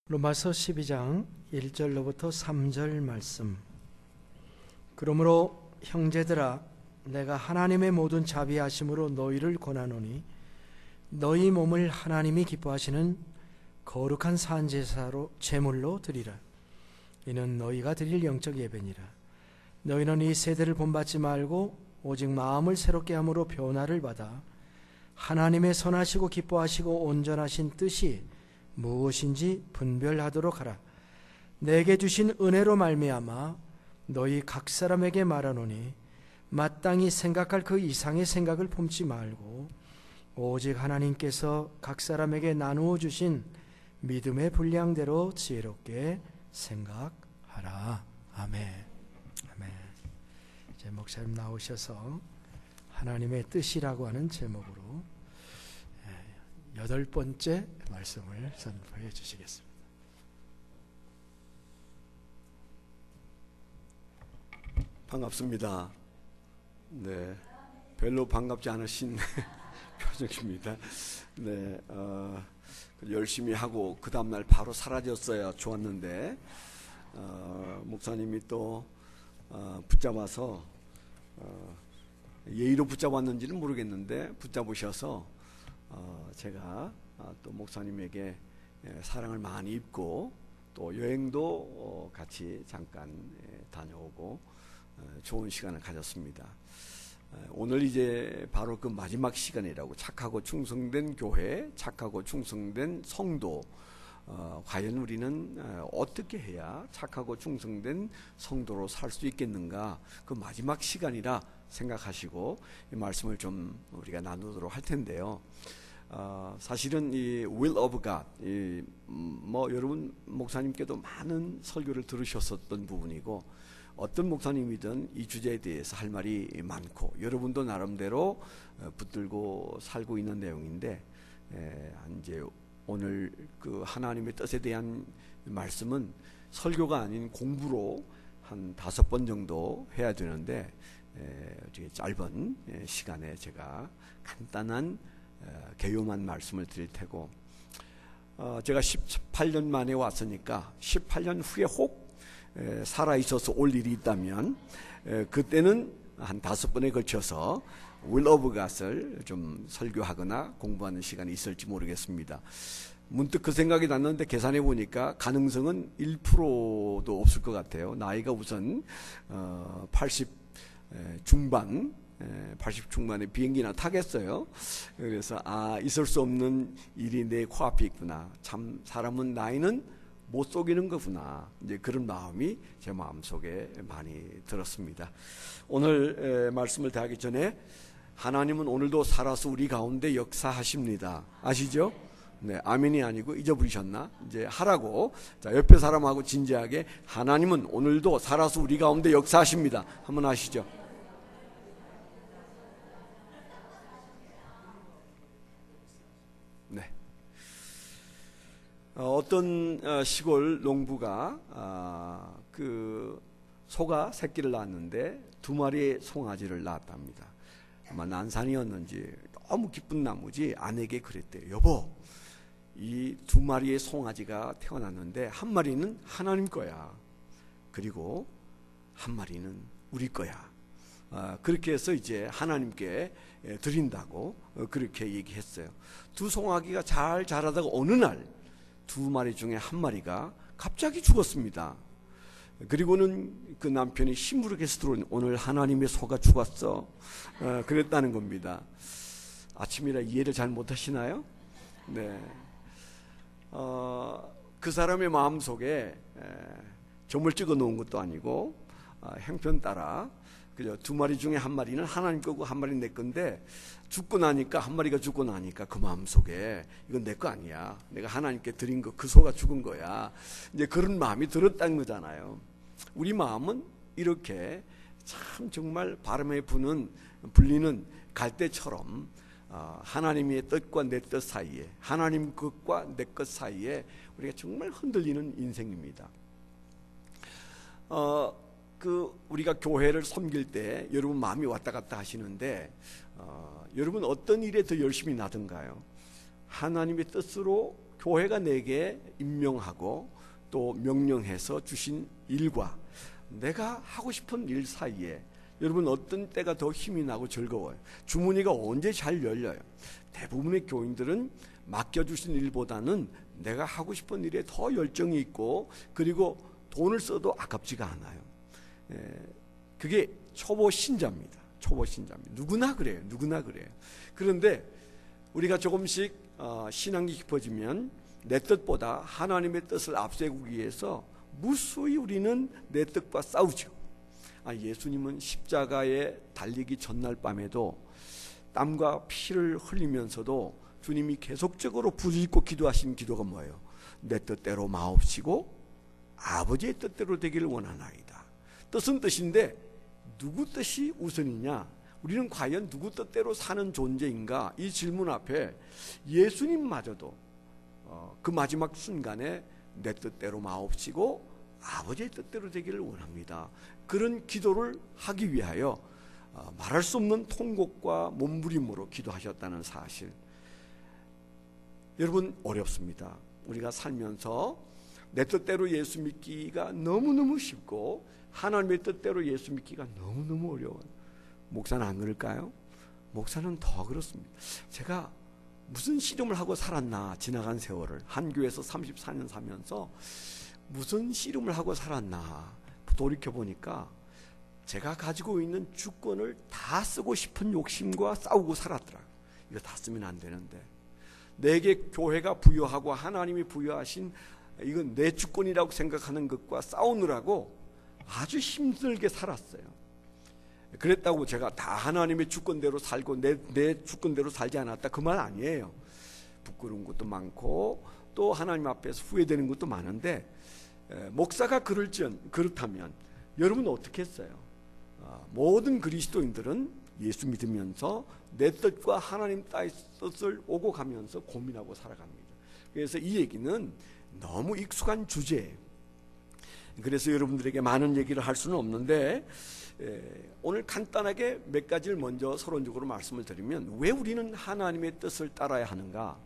로마서 12장 1절로부터 3절 말씀. 그러므로 형제들아, 내가 하나님의 모든 자비하심으로 너희를 권하노니 너희 몸을 하나님이 기뻐하시는 거룩한 산제사로 제물로 드리라. 이는 너희가 드릴 영적 예배니라. 너희는 이 세대를 본받지 말고 오직 마음을 새롭게 함으로 변화를 받아 하나님의 선하시고 기뻐하시고 온전하신 뜻이 무엇인지 분별하도록 하라. 내게 주신 은혜로 말미암아 너희 각 사람에게 말하노니 마땅히 생각할 그 이상의 생각을 품지 말고 오직 하나님께서 각 사람에게 나누어 주신 믿음의 분량대로 지혜롭게 생각하라. 아멘. 아멘. 이제 목사님 나오셔서 하나님의 뜻이라고 하는 제목으로 8번째 말씀을 선포해 주시겠습니다. 반갑습니다. 네, 별로 반갑지 않으신 표정입니다. 네, 열심히 하고 그 다음날 바로 사라졌어야 좋았는데 목사님이 또 붙잡아서 예의로 붙잡았는지는 모르겠는데 붙잡으셔서 제가 또 목사님에게 사랑을 많이 입고 또 여행도 같이 잠깐 다녀오고 좋은 시간을 가졌습니다. 오늘 이제 바로 그 마지막 시간이라고, 착하고 충성된 교회, 착하고 충성된 성도, 과연 우리는 어떻게 해야 착하고 충성된 성도로 살 수 있겠는가, 그 마지막 시간이라 생각하시고 이 말씀을 좀 우리가 나누도록 할 텐데요. 사실은 이 will of God, 여러분 목사님께도 많은 설교를 들으셨었던 부분이고, 어떤 목사님이든 이 주제에 대해서 할 말이 많고 여러분도 나름대로 붙들고 살고 있는 내용인데, 이제 오늘 그 하나님의 뜻에 대한 말씀은 설교가 아닌 공부로 한 5번 정도 해야 되는데, 되게 짧은 시간에 제가 간단한 개요만 말씀을 드릴 테고, 제가 18년 만에 왔으니까 18년 후에 혹 살아있어서 올 일이 있다면 그때는 한 5번에 걸쳐서 will of God을 좀 설교하거나 공부하는 시간이 있을지 모르겠습니다. 문득 그 생각이 났는데 계산해 보니까 가능성은 1%도 없을 것 같아요. 나이가 우선 80 중반에 비행기나 타겠어요. 그래서 있을 수 없는 일이 내 코앞에 있구나. 참 사람은 나이는 못 속이는 거구나. 이제 그런 마음이 제 마음속에 많이 들었습니다. 오늘 말씀을 대하기 전에 하나님은 오늘도 살아서 우리 가운데 역사하십니다. 아시죠? 네, 아멘이 아니고 잊어버리셨나? 이제 하라고. 자, 옆에 사람하고 진지하게, 하나님은 오늘도 살아서 우리 가운데 역사하십니다. 한번 하시죠. 네. 어떤 시골 농부가 그 소가 새끼를 낳았는데 2마리의 송아지를 낳았답니다. 아마 난산이었는지 너무 기쁜 나머지 아내에게 그랬대요. 여보, 이 2마리의 송아지가 태어났는데 한 마리는 하나님 거야. 그리고 한 마리는 우리 거야. 그렇게 해서 이제 하나님께 드린다고 그렇게 얘기했어요. 2 송아기가 잘 자라다가 어느 날 2마리 중에 한 마리가 갑자기 죽었습니다. 그리고는 그 남편이 시무룩해서 들어오니, 오늘 하나님의 소가 죽었어. 그랬다는 겁니다. 아침이라 이해를 잘 못하시나요? 네. 그 사람의 마음속에 점을 찍어 놓은 것도 아니고 형편 따라 그죠? 2마리 중에 한 마리는 하나님 거고 한 마리는 내 건데, 죽고 나니까, 한 마리가 죽고 나니까 그 마음속에 이건 내 거 아니야. 내가 하나님께 드린 거, 그 소가 죽은 거야. 이제 그런 마음이 들었다는 거잖아요. 우리 마음은 이렇게 참 정말 바람에 불리는 갈대처럼 하나님의 뜻과 내 뜻 사이에, 하나님 것과 내 것 사이에 우리가 정말 흔들리는 인생입니다. 우리가 교회를 섬길 때 여러분 마음이 왔다 갔다 하시는데, 여러분 어떤 일에 더 열심히 나든가요? 하나님의 뜻으로 교회가 내게 임명하고 또 명령해서 주신 일과 내가 하고 싶은 일 사이에 여러분 어떤 때가 더 힘이 나고 즐거워요? 주머니가 언제 잘 열려요? 대부분의 교인들은 맡겨주신 일보다는 내가 하고 싶은 일에 더 열정이 있고 그리고 돈을 써도 아깝지가 않아요. 그게 초보 신자입니다. 초보 신자입니다. 누구나 그래요. 누구나 그래요. 그런데 우리가 조금씩 신앙이 깊어지면 내 뜻보다 하나님의 뜻을 앞세우기 위해서 무수히 우리는 내 뜻과 싸우죠. 예수님은 십자가에 달리기 전날 밤에도 땀과 피를 흘리면서도 주님이 계속적으로 부르짖고 기도하신 기도가 뭐예요? 내 뜻대로 마옵시고 아버지의 뜻대로 되기를 원하나이다. 뜻은 뜻인데 누구 뜻이 우선이냐? 우리는 과연 누구 뜻대로 사는 존재인가? 이 질문 앞에 예수님마저도 그 마지막 순간에 내 뜻대로 마옵시고 아버지의 뜻대로 되기를 원합니다. 그런 기도를 하기 위하여 말할 수 없는 통곡과 몸부림으로 기도하셨다는 사실. 여러분 어렵습니다. 우리가 살면서 내 뜻대로 예수 믿기가 너무너무 쉽고 하나님의 뜻대로 예수 믿기가 너무너무 어려워요. 목사는 안 그럴까요? 목사는 더 그렇습니다. 제가 무슨 씨름을 하고 살았나, 지나간 세월을 한 교회에서 34년 살면서 무슨 씨름을 하고 살았나 돌이켜보니까 제가 가지고 있는 주권을 다 쓰고 싶은 욕심과 싸우고 살았더라고요. 이거 다 쓰면 안 되는데 내게 교회가 부여하고 하나님이 부여하신 이건 내 주권이라고 생각하는 것과 싸우느라고 아주 힘들게 살았어요. 그랬다고 제가 다 하나님의 주권대로 살고 내 주권대로 살지 않았다 그 말 아니에요. 부끄러운 것도 많고 또 하나님 앞에서 후회되는 것도 많은데 목사가 그렇다면 여러분은 어떻게 했어요? 모든 그리스도인들은 예수 믿으면서 내 뜻과 하나님 뜻을 오고 가면서 고민하고 살아갑니다. 그래서 이 얘기는 너무 익숙한 주제예요. 그래서 여러분들에게 많은 얘기를 할 수는 없는데 오늘 간단하게 몇 가지를 먼저 서론적으로 말씀을 드리면 왜 우리는 하나님의 뜻을 따라야 하는가,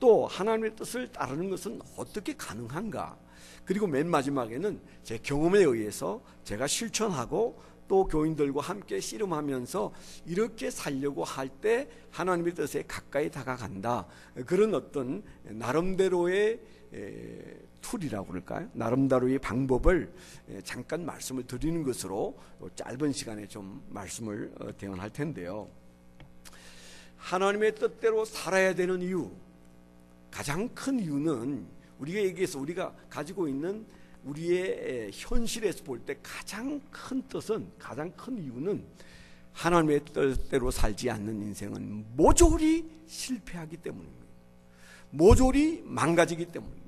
또 하나님의 뜻을 따르는 것은 어떻게 가능한가, 그리고 맨 마지막에는 제 경험에 의해서 제가 실천하고 또 교인들과 함께 씨름하면서 이렇게 살려고 할 때 하나님의 뜻에 가까이 다가간다. 그런 어떤 나름대로의 툴이라고 그럴까요? 나름대로의 방법을 잠깐 말씀을 드리는 것으로 짧은 시간에 좀 말씀을 대언할 텐데요. 하나님의 뜻대로 살아야 되는 이유, 가장 큰 이유는 우리가 얘기해서 우리가 가지고 있는 우리의 현실에서 볼 때 가장 큰 뜻은, 가장 큰 이유는 하나님의 뜻대로 살지 않는 인생은 모조리 실패하기 때문입니다. 모조리 망가지기 때문입니다.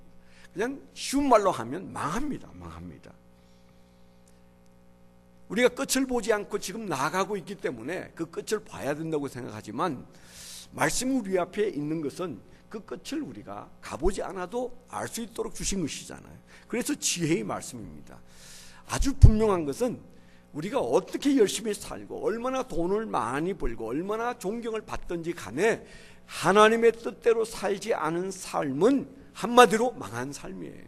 그냥 쉬운 말로 하면 망합니다. 망합니다. 우리가 끝을 보지 않고 지금 나아가고 있기 때문에 그 끝을 봐야 된다고 생각하지만 말씀 우리 앞에 있는 것은 그 끝을 우리가 가보지 않아도 알 수 있도록 주신 것이잖아요. 그래서 지혜의 말씀입니다. 아주 분명한 것은 우리가 어떻게 열심히 살고 얼마나 돈을 많이 벌고 얼마나 존경을 받든지 간에 하나님의 뜻대로 살지 않은 삶은 한마디로 망한 삶이에요.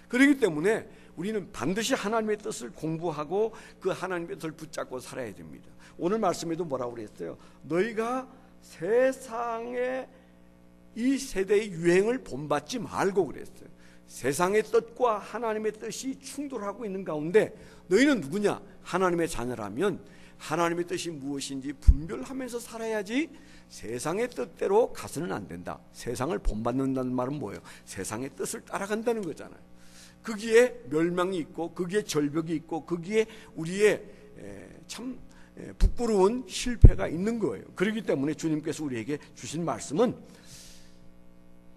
그렇기 때문에 우리는 반드시 하나님의 뜻을 공부하고 그 하나님의 뜻을 붙잡고 살아야 됩니다. 오늘 말씀에도 뭐라고 그랬어요? 너희가 세상의 이 세대의 유행을 본받지 말고 그랬어요. 세상의 뜻과 하나님의 뜻이 충돌하고 있는 가운데 너희는 누구냐? 하나님의 자녀라면 하나님의 뜻이 무엇인지 분별하면서 살아야지 세상의 뜻대로 가서는 안 된다. 세상을 본받는다는 말은 뭐예요? 세상의 뜻을 따라간다는 거잖아요. 거기에 멸망이 있고 거기에 절벽이 있고 거기에 우리의 참 부끄러운 실패가 있는 거예요. 그렇기 때문에 주님께서 우리에게 주신 말씀은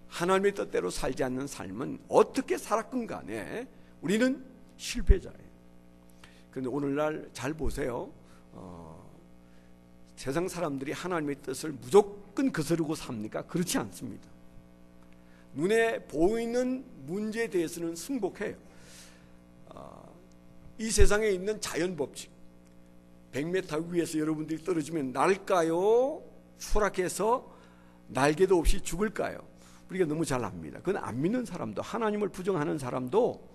하나님의 뜻대로 살지 않는 삶은 어떻게 살았건 간에 우리는 실패자예요. 그런데 오늘날 잘 보세요. 세상 사람들이 하나님의 뜻을 무조건 거스르고 삽니까? 그렇지 않습니다. 눈에 보이는 문제에 대해서는 승복해요. 이 세상에 있는 자연 법칙, 100m 위에서 여러분들이 떨어지면 날까요? 추락해서 날개도 없이 죽을까요? 우리가 너무 잘 압니다. 그건 안 믿는 사람도, 하나님을 부정하는 사람도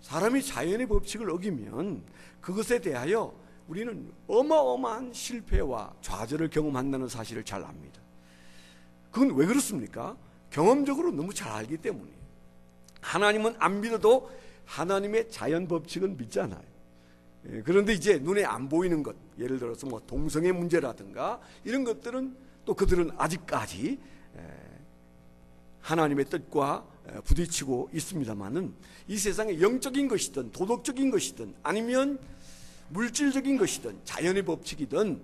사람이 자연의 법칙을 어기면 그것에 대하여 우리는 어마어마한 실패와 좌절을 경험한다는 사실을 잘 압니다. 그건 왜 그렇습니까? 경험적으로 너무 잘 알기 때문이에요. 하나님은 안 믿어도 하나님의 자연 법칙은 믿잖아요. 그런데 이제 눈에 안 보이는 것, 예를 들어서 뭐 동성애 문제라든가 이런 것들은 또 그들은 아직까지 하나님의 뜻과 부딪히고 있습니다만은 이 세상에 영적인 것이든 도덕적인 것이든 아니면 물질적인 것이든 자연의 법칙이든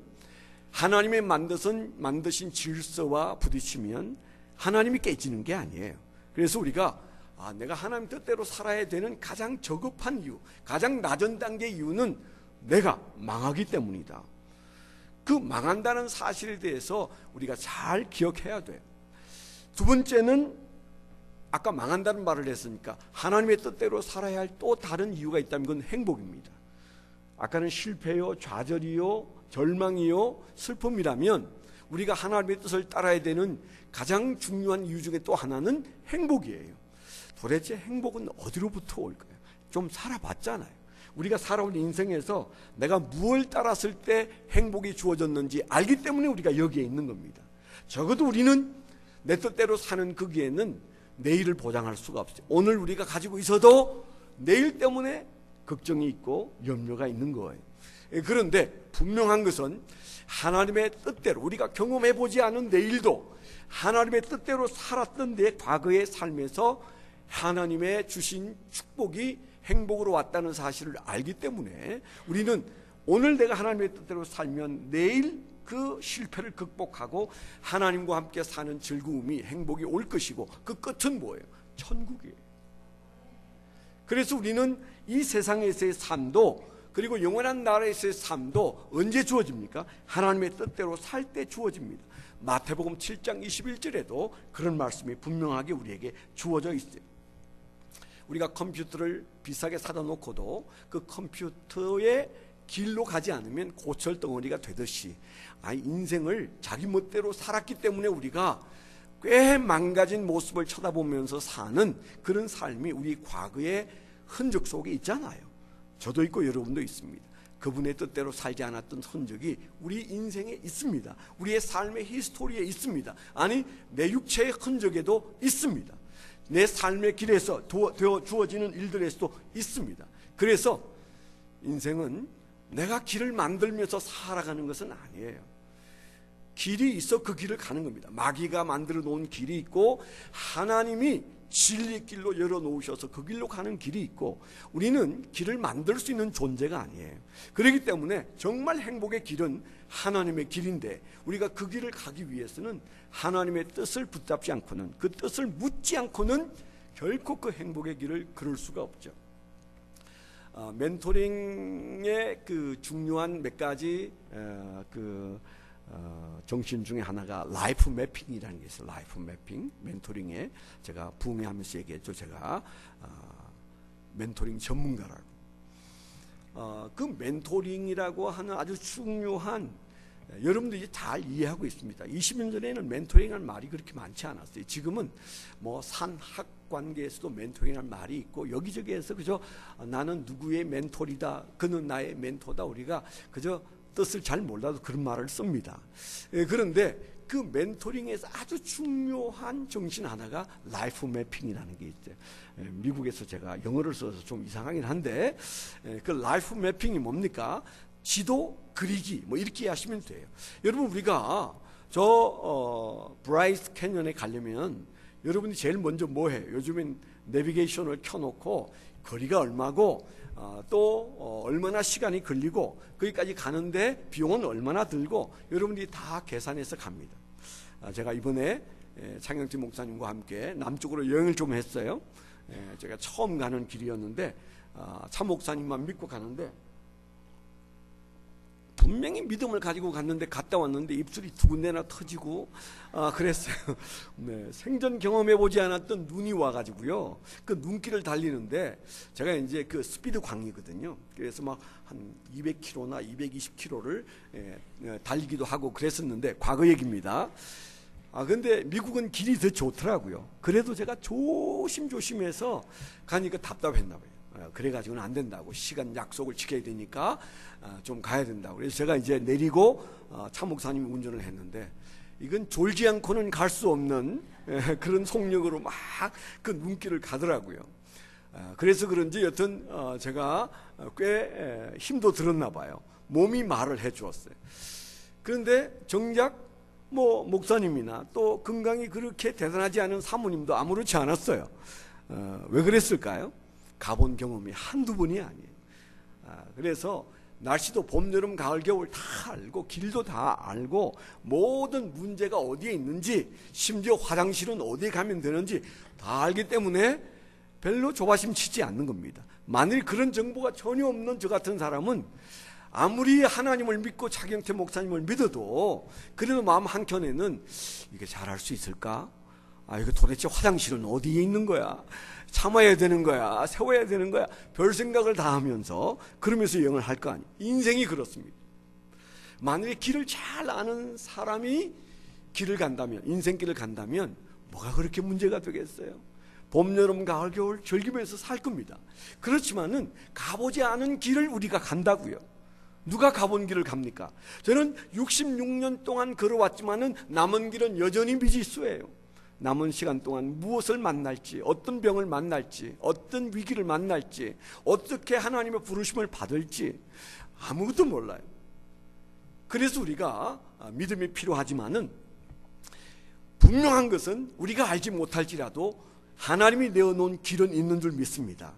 하나님의 만드신 질서와 부딪히면 하나님이 깨지는 게 아니에요. 그래서 우리가 내가 하나님 뜻대로 살아야 되는 가장 저급한 이유, 가장 낮은 단계의 이유는 내가 망하기 때문이다. 그 망한다는 사실에 대해서 우리가 잘 기억해야 돼요. 두 번째는 아까 망한다는 말을 했으니까 하나님의 뜻대로 살아야 할 또 다른 이유가 있다면 그건 행복입니다. 아까는 실패요, 좌절이요, 절망이요, 슬픔이라면 우리가 하나님의 뜻을 따라야 되는 가장 중요한 이유 중에 또 하나는 행복이에요. 도대체 행복은 어디로부터 올까요? 좀 살아봤잖아요. 우리가 살아온 인생에서 내가 무엇을 따랐을 때 행복이 주어졌는지 알기 때문에 우리가 여기에 있는 겁니다. 적어도 우리는 내 뜻대로 사는 거기에는 내일을 보장할 수가 없어요. 오늘 우리가 가지고 있어도 내일 때문에 걱정이 있고 염려가 있는 거예요. 그런데 분명한 것은 하나님의 뜻대로 우리가 경험해보지 않은 내일도 하나님의 뜻대로 살았던 내 과거의 삶에서 하나님의 주신 축복이 행복으로 왔다는 사실을 알기 때문에 우리는 오늘 내가 하나님의 뜻대로 살면 내일 그 실패를 극복하고 하나님과 함께 사는 즐거움이, 행복이 올 것이고 그 끝은 뭐예요? 천국이에요. 그래서 우리는 이 세상에서의 삶도 그리고 영원한 나라에서의 삶도 언제 주어집니까? 하나님의 뜻대로 살 때 주어집니다. 마태복음 7장 21절에도 그런 말씀이 분명하게 우리에게 주어져 있어요. 우리가 컴퓨터를 비싸게 사다 놓고도 그 컴퓨터의 길로 가지 않으면 고철덩어리가 되듯이 인생을 자기 멋대로 살았기 때문에 우리가 꽤 망가진 모습을 쳐다보면서 사는 그런 삶이 우리 과거의 흔적 속에 있잖아요. 저도 있고 여러분도 있습니다. 그분의 뜻대로 살지 않았던 흔적이 우리 인생에 있습니다. 우리의 삶의 히스토리에 있습니다. 아니 내 육체의 흔적에도 있습니다. 내 삶의 길에서 주어지는 일들에서도 있습니다. 그래서 인생은 내가 길을 만들면서 살아가는 것은 아니에요. 길이 있어 그 길을 가는 겁니다. 마귀가 만들어 놓은 길이 있고 하나님이 진리길로 열어놓으셔서 그 길로 가는 길이 있고 우리는 길을 만들 수 있는 존재가 아니에요. 그렇기 때문에 정말 행복의 길은 하나님의 길인데 우리가 그 길을 가기 위해서는 하나님의 뜻을 붙잡지 않고는 그 뜻을 묻지 않고는 결코 그 행복의 길을 걸을 수가 없죠. 멘토링의 그 중요한 몇 가지 정신 중에 하나가 라이프 매핑이라는 게 있어요. 라이프 매핑, 멘토링에 제가 부응하면서 얘기했죠. 제가 멘토링 전문가라고. 그 멘토링이라고 하는 아주 중요한 여러분들이 잘 이해하고 있습니다. 20년 전에는 멘토링이라는 말이 그렇게 많지 않았어요. 지금은 뭐 산학 관계에서도 멘토링이라는 말이 있고 여기저기에서 그저 나는 누구의 멘토리다, 그는 나의 멘토다, 우리가 그저 뜻을 잘 몰라도 그런 말을 씁니다. 그런데 그 멘토링에서 아주 중요한 정신 하나가 라이프 매핑이라는 게 있어요. 미국에서 제가 영어를 써서 좀 이상하긴 한데 그 라이프 매핑이 뭡니까? 지도 그리기 뭐 이렇게 하시면 돼요. 여러분 우리가 브라이스 캐년에 가려면 여러분이 제일 먼저 뭐 해요? 요즘엔 내비게이션을 켜놓고 거리가 얼마고 또 얼마나 시간이 걸리고 거기까지 가는데 비용은 얼마나 들고 여러분들이 다 계산해서 갑니다. 제가 이번에 장영진 목사님과 함께 남쪽으로 여행을 좀 했어요. 제가 처음 가는 길이었는데 참 목사님만 믿고 가는데 분명히 믿음을 가지고 갔는데 갔다 왔는데 입술이 두 군데나 터지고 그랬어요. 네, 생전 경험해보지 않았던 눈이 와가지고요. 그 눈길을 달리는데 제가 이제 그 스피드 광이거든요. 그래서 막 한 200km나 220km를 달리기도 하고 그랬었는데 과거 얘기입니다. 근데 미국은 길이 더 좋더라고요. 그래도 제가 조심조심해서 가니까 답답했나 봐요. 그래가지고는 안 된다고, 시간 약속을 지켜야 되니까 좀 가야 된다고. 그래서 제가 이제 내리고 차 목사님이 운전을 했는데, 이건 졸지 않고는 갈 수 없는 그런 속력으로 막 그 눈길을 가더라고요. 그래서 그런지 여튼 제가 꽤 힘도 들었나 봐요. 몸이 말을 해주었어요. 그런데 정작 목사님이나 또 건강이 그렇게 대단하지 않은 사모님도 아무렇지 않았어요. 왜 그랬을까요? 가본 경험이 한두 번이 아니에요. 그래서 날씨도 봄, 여름, 가을, 겨울 다 알고, 길도 다 알고, 모든 문제가 어디에 있는지, 심지어 화장실은 어디에 가면 되는지 다 알기 때문에 별로 조바심 치지 않는 겁니다. 만일 그런 정보가 전혀 없는 저 같은 사람은 아무리 하나님을 믿고 차경태 목사님을 믿어도 그래도 마음 한켠에는 이게 잘할 수 있을까? 이거 도대체 화장실은 어디에 있는 거야? 참아야 되는 거야? 세워야 되는 거야? 별 생각을 다 하면서 그러면서 여행을 할 거 아니에요. 인생이 그렇습니다. 만약에 길을 잘 아는 사람이 길을 간다면, 인생길을 간다면 뭐가 그렇게 문제가 되겠어요? 봄, 여름, 가을, 겨울 즐기면서 살 겁니다. 그렇지만은 가보지 않은 길을 우리가 간다고요. 누가 가본 길을 갑니까? 저는 66년 동안 걸어왔지만은 남은 길은 여전히 미지수예요. 남은 시간 동안 무엇을 만날지, 어떤 병을 만날지, 어떤 위기를 만날지, 어떻게 하나님의 부르심을 받을지 아무것도 몰라요. 그래서 우리가 믿음이 필요하지만은 분명한 것은 우리가 알지 못할지라도 하나님이 내어놓은 길은 있는 줄 믿습니다.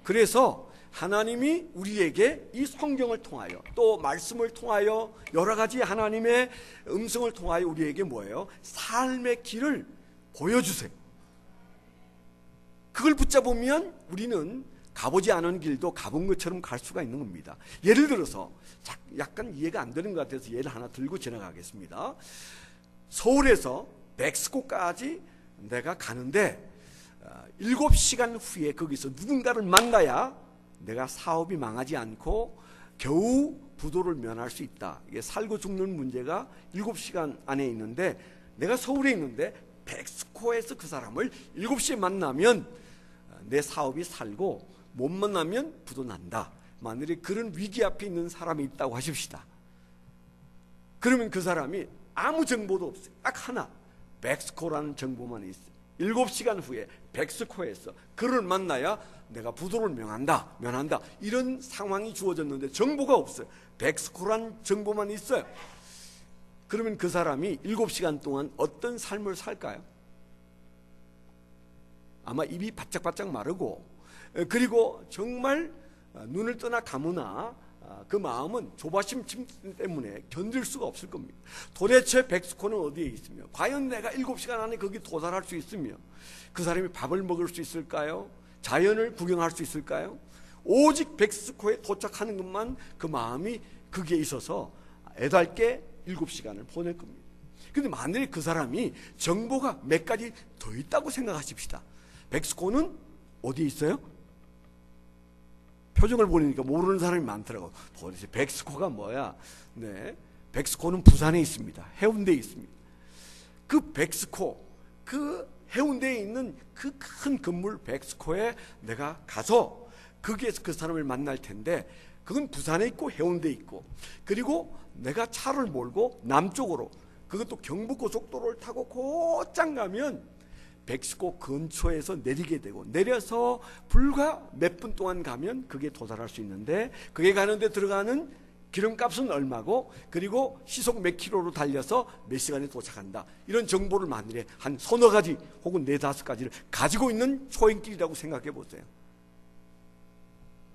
그래서 하나님이 우리에게 이 성경을 통하여 또 말씀을 통하여 여러 가지 하나님의 음성을 통하여 우리에게 뭐예요? 삶의 길을 보여주세요. 그걸 붙잡으면 우리는 가보지 않은 길도 가본 것처럼 갈 수가 있는 겁니다. 예를 들어서 약간 이해가 안 되는 것 같아서 예를 하나 들고 지나가겠습니다. 서울에서 멕시코까지 내가 가는데 7시간 후에 거기서 누군가를 만나야 내가 사업이 망하지 않고 겨우 부도를 면할 수 있다. 이게 살고 죽는 문제가 7시간 안에 있는데 내가 서울에 있는데 멕시코에서 그 사람을 7시에 만나면 내 사업이 살고 못 만나면 부도 난다. 만일에 그런 위기 앞에 있는 사람이 있다고 하십시다. 그러면 그 사람이 아무 정보도 없어요. 딱 하나, 멕시코라는 정보만 있어요. 7시간 후에 멕시코에서 그를 만나야 내가 부도를 면한다. 이런 상황이 주어졌는데 정보가 없어요. 멕시코란 정보만 있어요. 그러면 그 사람이 7시간 동안 어떤 삶을 살까요? 아마 입이 바짝바짝 마르고, 그리고 정말 눈을 떠나 감으나 그 마음은 조바심 때문에 견딜 수가 없을 겁니다. 도대체 멕시코는 어디에 있으며 과연 내가 7시간 안에 거기 도달할 수 있으며 그 사람이 밥을 먹을 수 있을까요? 자연을 구경할 수 있을까요? 오직 멕시코에 도착하는 것만 그 마음이 거기에 있어서 애달게 7시간을 보낼 겁니다. 그런데 만약에 그 사람이 정보가 몇 가지 더 있다고 생각하십시다. 멕시코는 어디에 있어요? 표정을 보니까 모르는 사람이 많더라고요. 도대체 멕시코가 뭐야? 네, 멕시코는 부산에 있습니다. 해운대에 있습니다. 그 멕시코, 그 해운대에 있는 그 큰 건물 멕시코에 내가 가서 거기에서 그 사람을 만날 텐데 그건 부산에 있고 해운대에 있고, 그리고 내가 차를 몰고 남쪽으로, 그것도 경부고속도로를 타고 곧장 가면 멕시코 근처에서 내리게 되고, 내려서 불과 몇 분 동안 가면 그게 도달할 수 있는데, 그게 가는데 들어가는 기름값은 얼마고, 그리고 시속 몇 킬로로 달려서 몇 시간에 도착한다. 이런 정보를 만일에 한 서너 가지 혹은 네다섯 가지를 가지고 있는 초행길이라고 생각해 보세요.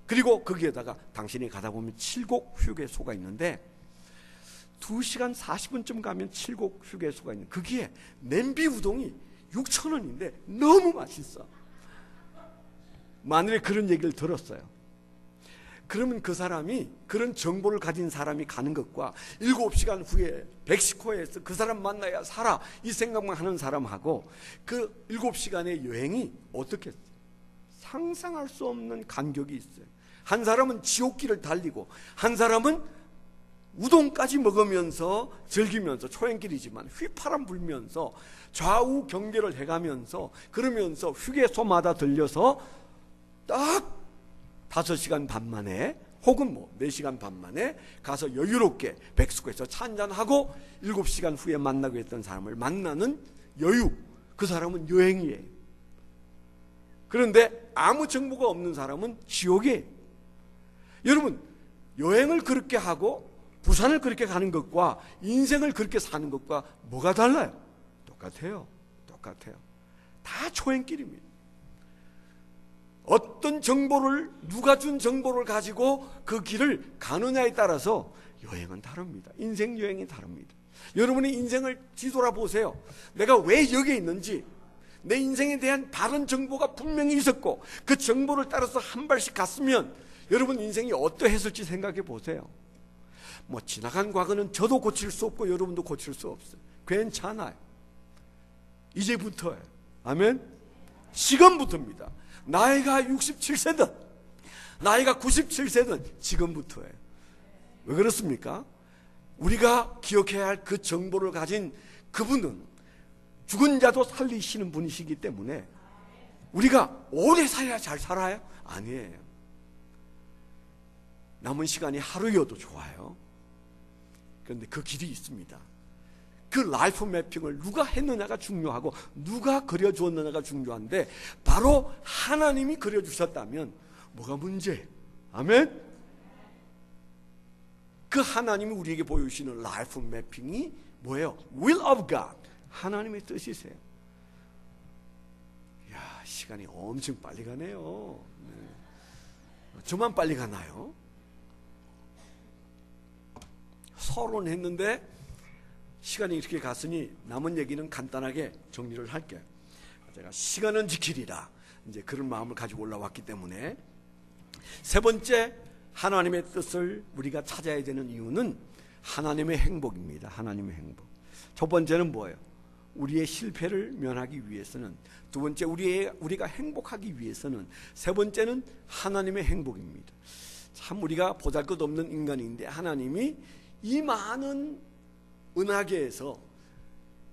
그리고 거기에다가 당신이 가다 보면 7곡 휴게소가 있는데 2시간 40분쯤 가면 7곡 휴게소가 있는, 거기에 냄비 우동이 6,000원인데 너무 맛있어. 만일에 그런 얘기를 들었어요. 그러면 그 사람이, 그런 정보를 가진 사람이 가는 것과 7시간 후에 멕시코에서 그 사람 만나야 살아, 이 생각만 하는 사람하고 그 7시간의 여행이 어떻게 상상할 수 없는 간격이 있어요. 한 사람은 지옥길을 달리고 한 사람은 우동까지 먹으면서 즐기면서 초행길이지만 휘파람 불면서 좌우 경계를 해가면서 그러면서 휴게소마다 들려서 딱 5시간 반 만에 혹은 4시간 반 만에 가서 여유롭게 백숙에서 차 한잔하고 7시간 후에 만나고 했던 사람을 만나는 여유, 그 사람은 여행이에요. 그런데 아무 정보가 없는 사람은 지옥이에요. 여러분, 여행을 그렇게 하고 부산을 그렇게 가는 것과 인생을 그렇게 사는 것과 뭐가 달라요? 똑같아요. 다 초행길입니다. 어떤 정보를, 누가 준 정보를 가지고 그 길을 가느냐에 따라서 여행은 다릅니다. 인생 여행이 다릅니다. 여러분의 인생을 뒤돌아보세요. 내가 왜 여기에 있는지, 내 인생에 대한 바른 정보가 분명히 있었고 그 정보를 따라서 한 발씩 갔으면 여러분 인생이 어떠했을지 생각해 보세요. 지나간 과거는 저도 고칠 수 없고 여러분도 고칠 수 없어요. 괜찮아요. 이제부터예요. 아멘. 지금부터입니다. 나이가 67세든 나이가 97세든 지금부터예요. 왜 그렇습니까? 우리가 기억해야 할 그 정보를 가진 그분은 죽은 자도 살리시는 분이시기 때문에 우리가 오래 살아야 잘 살아요? 아니에요. 남은 시간이 하루여도 좋아요. 그런데 그 길이 있습니다. 그 라이프 매핑을 누가 했느냐가 중요하고 누가 그려주었느냐가 중요한데 바로 하나님이 그려주셨다면 뭐가 문제예요? 아멘? 그 하나님이 우리에게 보여주시는 라이프 매핑이 뭐예요? Will of God, 하나님의 뜻이세요. 이야, 시간이 엄청 빨리 가네요. 네. 저만 빨리 가나요? 서론했는데 시간이 이렇게 갔으니 남은 얘기는 간단하게 정리를 할게요. 제가 시간은 지키리라 이제 그런 마음을 가지고 올라왔기 때문에 세 번째 하나님의 뜻을 우리가 찾아야 되는 이유는 하나님의 행복입니다. 하나님의 행복. 첫 번째는 뭐예요? 우리의 실패를 면하기 위해서는, 두 번째 우리가 행복하기 위해서는, 세 번째는 하나님의 행복입니다. 참 우리가 보잘것없는 인간인데 하나님이 이 많은 은하계에서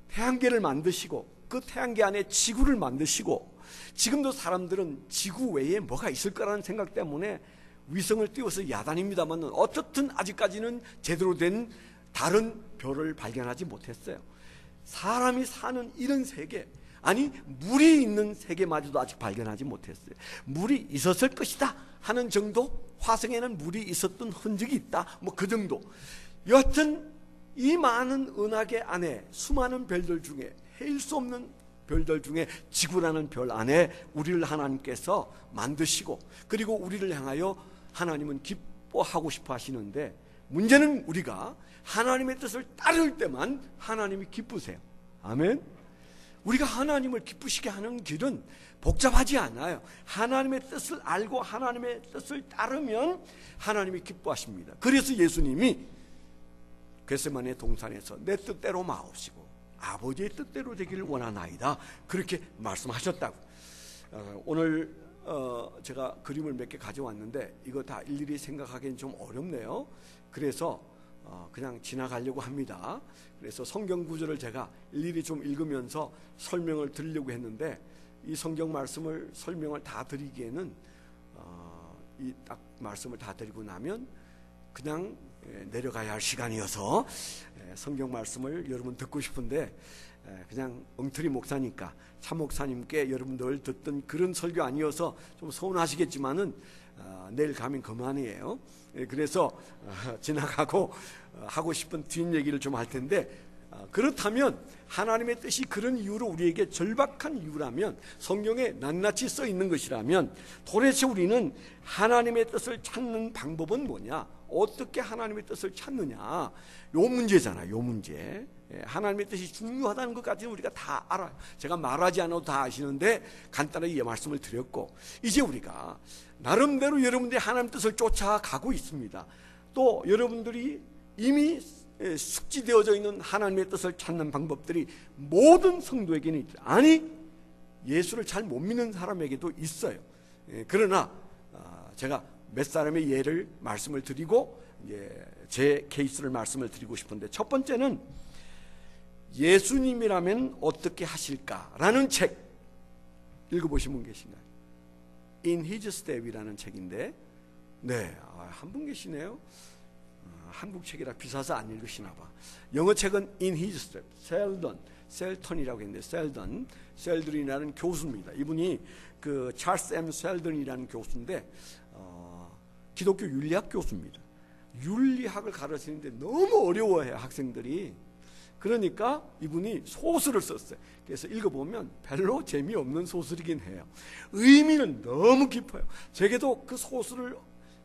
태양계를 만드시고 그 태양계 안에 지구를 만드시고 지금도 사람들은 지구 외에 뭐가 있을 거라는 생각 때문에 위성을 띄워서 야단입니다만 어떻든 아직까지는 제대로 된 다른 별을 발견하지 못했어요. 사람이 사는 이런 세계, 아니 물이 있는 세계마저도 아직 발견하지 못했어요. 물이 있었을 것이다 하는 정도, 화성에는 물이 있었던 흔적이 있다 그 정도. 여하튼 이 많은 은하계 안에 수많은 별들 중에 헤일 수 없는 별들 중에 지구라는 별 안에 우리를 하나님께서 만드시고 그리고 우리를 향하여 하나님은 기뻐하고 싶어 하시는데 문제는 우리가 하나님의 뜻을 따를 때만 하나님이 기쁘세요. 아멘. 우리가 하나님을 기쁘시게 하는 길은 복잡하지 않아요. 하나님의 뜻을 알고 하나님의 뜻을 따르면 하나님이 기뻐하십니다. 그래서 예수님이 겟세마네 동산에서 내 뜻대로 마옵시고 아버지의 뜻대로 되기를 원하나이다 그렇게 말씀하셨다고. 오늘 제가 그림을 몇 개 가져왔는데 이거 다 일일이 생각하기는 좀 어렵네요. 그래서 그냥 지나가려고 합니다. 그래서 성경 구절을 제가 일일이 좀 읽으면서 설명을 드리려고 했는데 이 성경 말씀을 설명을 다 드리기에는 이 딱 말씀을 다 드리고 나면 그냥 내려가야 할 시간이어서 성경 말씀을 여러분 듣고 싶은데 그냥 엉터리 목사니까 참 목사님께 여러분 늘 듣던 그런 설교 아니어서 좀 서운하시겠지만은 내일 가면 그만이에요. 그래서 지나가고 하고 싶은 뒷얘기를 좀 할 텐데 그렇다면 하나님의 뜻이 그런 이유로 우리에게 절박한 이유라면 성경에 낱낱이 써 있는 것이라면 도대체 우리는 하나님의 뜻을 찾는 방법은 뭐냐? 어떻게 하나님의 뜻을 찾느냐? 요 문제잖아요. 요 문제. 하나님의 뜻이 중요하다는 것까지는 우리가 다 알아요. 제가 말하지 않아도 다 아시는데 간단하게 이 말씀을 드렸고 이제 우리가 나름대로 여러분들이 하나님의 뜻을 쫓아가고 있습니다. 또 여러분들이 이미 숙지되어져 있는 하나님의 뜻을 찾는 방법들이 모든 성도에게는 있다. 아니 예수를 잘 못 믿는 사람에게도 있어요. 그러나 제가 몇 사람의 예를 말씀을 드리고 제 케이스를 말씀을 드리고 싶은데, 첫 번째는 예수님이라면 어떻게 하실까라는 책 읽어보신 분 계신가요? In His Step이라는 책인데, 네, 한 분 계시네요. 한국 책이라 비싸서 안 읽으시나 봐. 영어 책은 In His Step, 셀턴이라고 했는데, 셀든이라는 교수입니다. 이분이 그 찰스 M. 셀든이라는 교수인데, 기독교 윤리학 교수입니다. 윤리학을 가르치는데 너무 어려워해요, 학생들이. 그러니까 이분이 소설을 썼어요. 그래서 읽어보면 별로 재미없는 소설이긴 해요. 의미는 너무 깊어요. 제게도 그 소설을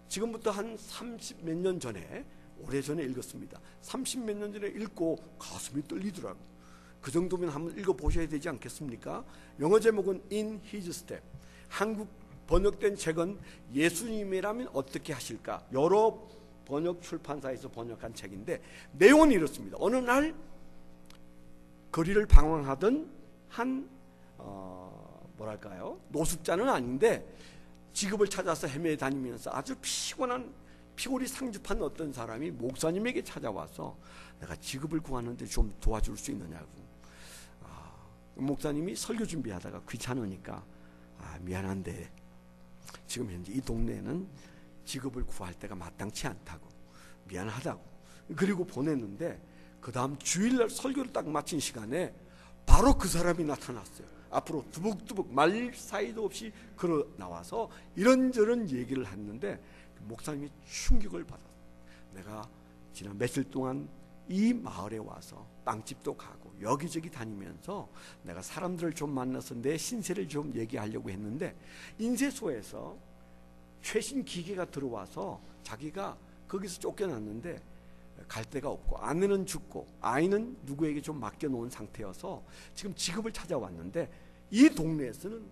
지금부터 한 30 몇 년 전에, 오래전에 읽었습니다. 30 몇 년 전에 읽고 가슴이 떨리더라고요. 그 정도면 한번 읽어보셔야 되지 않겠습니까? 영어 제목은 In His Step. 한국 번역된 책은 예수님이라면 어떻게 하실까? 여러 번역 출판사에서 번역한 책인데, 내용은 이렇습니다. 어느 날 거리를 방황하던 한 노숙자는 아닌데 직업을 찾아서 헤매다니면서 아주 피골이 상접한 어떤 사람이 목사님에게 찾아와서 내가 직업을 구하는데 좀 도와줄 수 있느냐고. 목사님이 설교 준비하다가 귀찮으니까 미안한데 지금 현재 이 동네에는 직업을 구할 때가 마땅치 않다고, 미안하다고. 그리고 보냈는데 그 다음 주일날 설교를 딱 마친 시간에 바로 그 사람이 나타났어요. 앞으로 두벅두벅 말 사이도 없이 걸어 나와서 이런저런 얘기를 했는데 목사님이 충격을 받았어요. 내가 지난 며칠 동안 이 마을에 와서 빵집도 가고 여기저기 다니면서 내가 사람들을 좀 만나서 내 신세를 좀 얘기하려고 했는데, 인쇄소에서 최신 기계가 들어와서 자기가 거기서 쫓겨났는데 갈 데가 없고, 아내는 죽고 아이는 누구에게 좀 맡겨놓은 상태여서 지금 직업을 찾아왔는데 이 동네에서는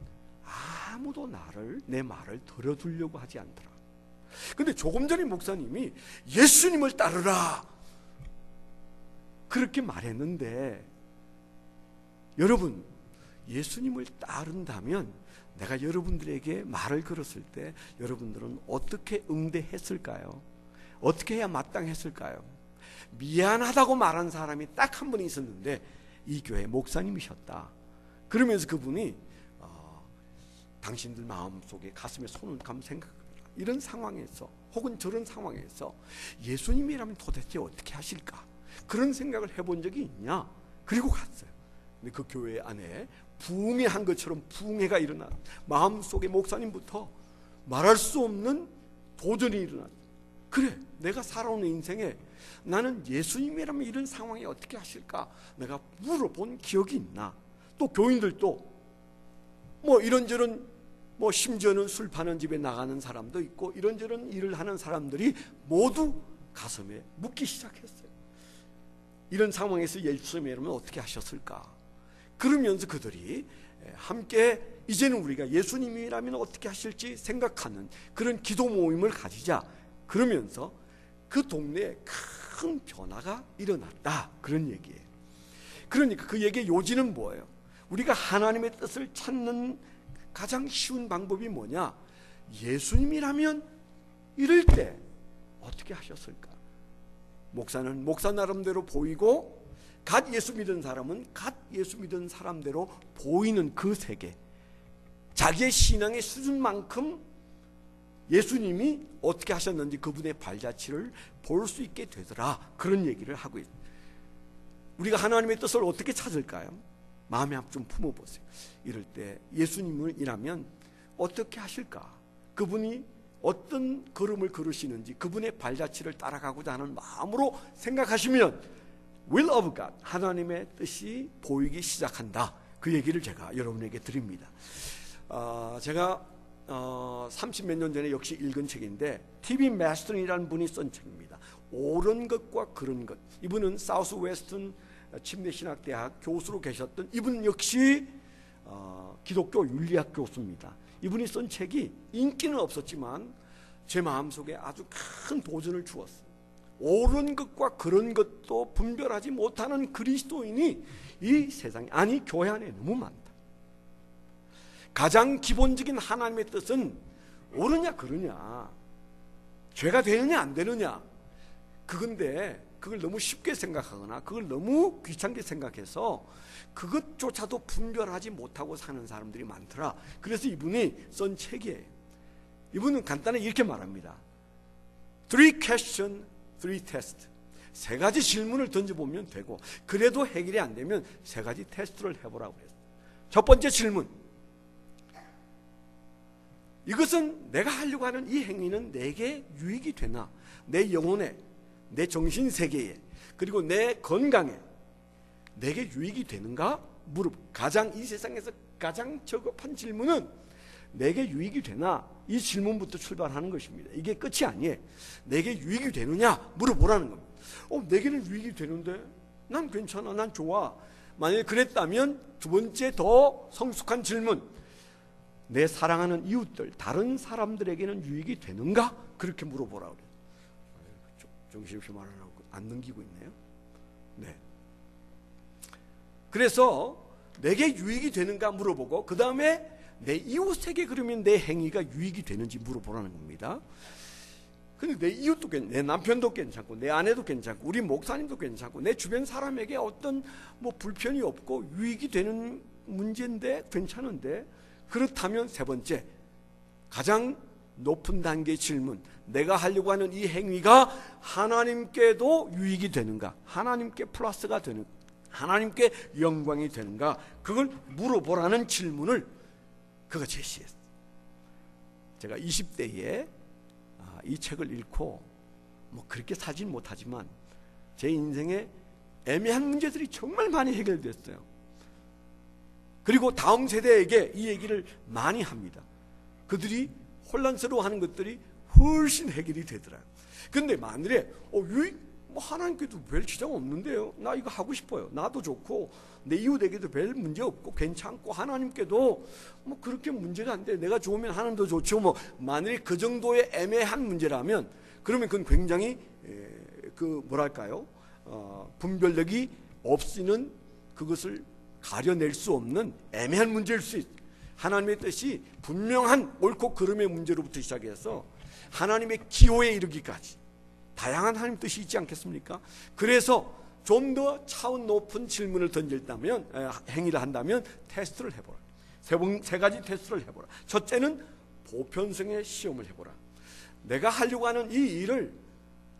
아무도 내 말을 들어주려고 하지 않더라. 근데 조금 전에 목사님이 예수님을 따르라 그렇게 말했는데, 여러분, 예수님을 따른다면 내가 여러분들에게 말을 걸었을 때 여러분들은 어떻게 응대했을까요? 어떻게 해야 마땅했을까요? 미안하다고 말한 사람이 딱 한 분 있었는데 이 교회 목사님이셨다. 그러면서 그분이 당신들 마음속에 가슴에 손을 감고 생각해라. 이런 상황에서 혹은 저런 상황에서 예수님이라면 도대체 어떻게 하실까? 그런 생각을 해본 적이 있냐? 그리고 갔어요. 근데 그 교회 안에 부흥회한 것처럼 부흥회가 일어나 마음속에 목사님부터 말할 수 없는 도전이 일어났어요. 그래, 내가 살아오는 인생에 나는 예수님이라면 이런 상황에 어떻게 하실까? 내가 물어본 기억이 있나? 또 교인들도 이런저런 심지어는 술 파는 집에 나가는 사람도 있고 이런저런 일을 하는 사람들이 모두 가슴에 묻기 시작했어요. 이런 상황에서 예수님이라면 어떻게 하셨을까? 그러면서 그들이 함께 이제는 우리가 예수님이라면 어떻게 하실지 생각하는 그런 기도 모임을 가지자. 그러면서 그 동네에 큰 변화가 일어났다. 그런 얘기예요. 그러니까 그 얘기의 요지는 뭐예요? 우리가 하나님의 뜻을 찾는 가장 쉬운 방법이 뭐냐? 예수님이라면 이럴 때 어떻게 하셨을까? 목사는 목사 나름대로 보이고, 갓 예수 믿은 사람은 갓 예수 믿은 사람대로 보이는 그 세계, 자기의 신앙의 수준만큼 예수님이 어떻게 하셨는지 그분의 발자취를 볼 수 있게 되더라. 그런 얘기를 하고 있어요. 우리가 하나님의 뜻을 어떻게 찾을까요? 마음에 좀 품어보세요. 이럴 때 예수님이라면 어떻게 하실까? 그분이 어떤 걸음을 걸으시는지 그분의 발자취를 따라가고자 하는 마음으로 생각하시면 will of God, 하나님의 뜻이 보이기 시작한다. 그 얘기를 제가 여러분에게 드립니다. 제가 30 몇 년 전에 역시 읽은 책인데 T.B. 마스턴이라는 분이 쓴 책입니다. 옳은 것과 그른 것. 이분은 사우스 웨스턴 침례신학대학 교수로 계셨던 이분 역시 기독교 윤리학 교수입니다. 이분이 쓴 책이 인기는 없었지만 제 마음속에 아주 큰 도전을 주었어요. 옳은 것과 그른 것도 분별하지 못하는 그리스도인이 이 세상에, 아니 교회 안에 너무 많다. 가장 기본적인 하나님의 뜻은 옳으냐 그르냐, 죄가 되느냐 안 되느냐, 그건데 그걸 너무 쉽게 생각하거나 그걸 너무 귀찮게 생각해서 그것조차도 분별하지 못하고 사는 사람들이 많더라. 그래서 이분이 쓴 책이에요. 이분은 간단하게 이렇게 말합니다. 3 question, 3 test. 3가지 질문을 던져보면 되고, 그래도 해결이 안 되면 3가지 테스트를 해보라고 그랬어요. 첫 번째 질문, 이것은 내가 하려고 하는 이 행위는 내게 유익이 되나? 내 영혼에, 내 정신세계에, 그리고 내 건강에 내게 유익이 되는가? 이 세상에서 가장 저급한 질문은 내게 유익이 되나? 이 질문부터 출발하는 것입니다. 이게 끝이 아니에요. 내게 유익이 되느냐? 물어보라는 겁니다. 내게는 유익이 되는데? 난 괜찮아, 난 좋아. 만약에 그랬다면 두 번째 더 성숙한 질문, 내 사랑하는 이웃들, 다른 사람들에게는 유익이 되는가? 그렇게 물어보라고 그래요. 정신없이 말을 하고 안 넘기고 있네요. 네. 그래서 내게 유익이 되는가 물어보고, 그 다음에 내 이웃에게 그러면 내 행위가 유익이 되는지 물어보라는 겁니다. 근데 내 이웃도 내 남편도 괜찮고, 내 아내도 괜찮고, 우리 목사님도 괜찮고, 내 주변 사람에게 어떤 불편이 없고 유익이 되는 문제인데 괜찮은데, 그렇다면 세 번째, 가장 높은 단계의 질문, 내가 하려고 하는 이 행위가 하나님께도 유익이 되는가, 하나님께 플러스가 되는, 하나님께 영광이 되는가, 그걸 물어보라는 질문을 그가 제시했어요. 제가 20대에 이 책을 읽고 그렇게 살진 못하지만 제 인생에 애매한 문제들이 정말 많이 해결됐어요. 그리고 다음 세대에게 이 얘기를 많이 합니다. 그들이 혼란스러워하는 것들이 훨씬 해결이 되더라고요. 근데 만일에 하나님께도 별 지장 없는데요, 나 이거 하고 싶어요, 나도 좋고 내 이웃에게도 별 문제 없고 괜찮고 하나님께도 그렇게 문제가 안 돼, 내가 좋으면 하나님도 좋죠, 만일에 그 정도의 애매한 문제라면, 그러면 그건 굉장히 분별력이 없이는 그것을 가려낼 수 없는 애매한 문제일 수 있어요. 하나님의 뜻이 분명한 옳고 그름의 문제로부터 시작해서 하나님의 기호에 이르기까지 다양한 하나님 뜻이 있지 않겠습니까? 그래서 좀 더 차원 높은 질문을 던질다면, 행위를 한다면 테스트를 해보라. 세 가지 테스트를 해보라. 첫째는 보편성의 시험을 해보라. 내가 하려고 하는 이 일을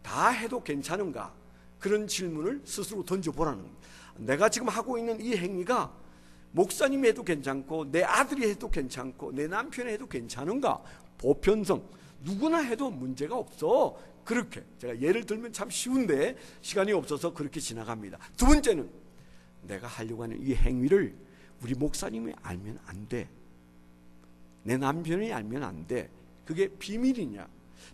다 해도 괜찮은가? 그런 질문을 스스로 던져보라는 겁니다. 내가 지금 하고 있는 이 행위가 목사님이 해도 괜찮고, 내 아들이 해도 괜찮고, 내 남편이 해도 괜찮은가? 보편성, 누구나 해도 문제가 없어. 그렇게 제가 예를 들면 참 쉬운데 시간이 없어서 그렇게 지나갑니다. 두 번째는 내가 하려고 하는 이 행위를 우리 목사님이 알면 안 돼, 내 남편이 알면 안 돼. 그게 비밀이냐?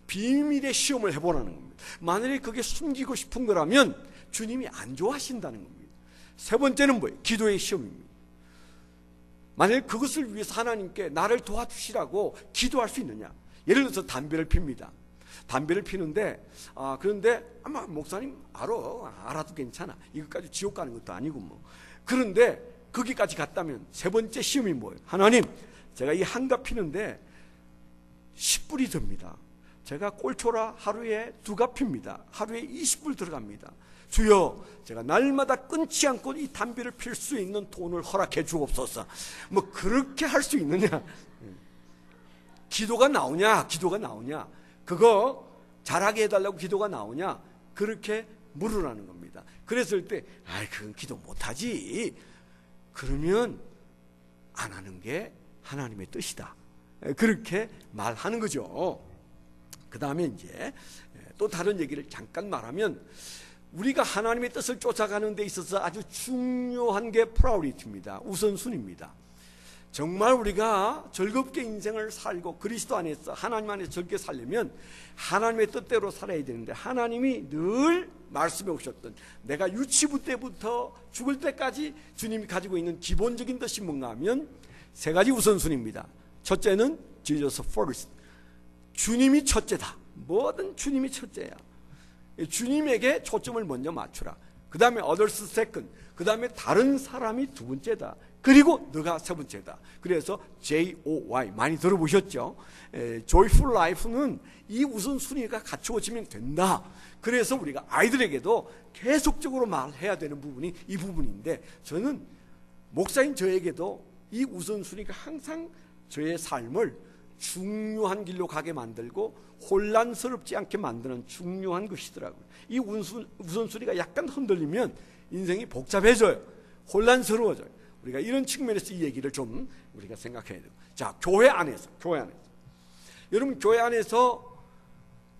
비밀의 시험을 해보라는 겁니다. 만약에 그게 숨기고 싶은 거라면 주님이 안 좋아하신다는 겁니다. 세 번째는 뭐예요? 기도의 시험입니다. 만약에 그것을 위해서 하나님께 나를 도와주시라고 기도할 수 있느냐? 예를 들어서 담배를 핍니다. 담배를 피는데 그런데 아마 목사님 알아도 괜찮아, 이것까지 지옥 가는 것도 아니고 그런데 거기까지 갔다면 세 번째 시험이 뭐예요? 하나님, 제가 이 한갑 피는데 10불이 듭니다. 제가 꼴초라 하루에 2갑 핍니다. 하루에 20불 들어갑니다. 주여, 제가 날마다 끊지 않고 이 담배를 필 수 있는 돈을 허락해 주옵소서. 그렇게 할 수 있느냐? 기도가 나오냐? 그거 잘하게 해달라고 기도가 나오냐? 그렇게 물으라는 겁니다. 그랬을 때 그건 기도 못하지, 그러면 안 하는 게 하나님의 뜻이다, 그렇게 말하는 거죠. 그 다음에 이제 또 다른 얘기를 잠깐 말하면, 우리가 하나님의 뜻을 쫓아가는 데 있어서 아주 중요한 게 프라이어리티입니다. 우선순위입니다. 정말 우리가 즐겁게 인생을 살고 그리스도 안에서, 하나님 안에서 즐겁게 살려면 하나님의 뜻대로 살아야 되는데, 하나님이 늘 말씀해 오셨던, 내가 유치부 때부터 죽을 때까지 주님이 가지고 있는 기본적인 뜻이 뭔가 하면 세 가지 우선순위입니다. 첫째는 Jesus first, 주님이 첫째다. 뭐든 주님이 첫째야. 주님에게 초점을 먼저 맞추라. 그 다음에 others second, 그 다음에 다른 사람이 두 번째다. 그리고 너가 세 번째다. 그래서 JOY 많이 들어보셨죠? Joyful Life는 이 우선순위가 갖추어지면 된다. 그래서 우리가 아이들에게도 계속적으로 말해야 되는 부분이 이 부분인데, 저는 목사인 저에게도 이 우선순위가 항상 저의 삶을 중요한 길로 가게 만들고 혼란스럽지 않게 만드는 중요한 것이더라고요. 이 우선순위가 약간 흔들리면 인생이 복잡해져요. 혼란스러워져요. 우리가 이런 측면에서 이 얘기를 좀 우리가 생각해야 돼요. 자, 교회 안에서 여러분, 교회 안에서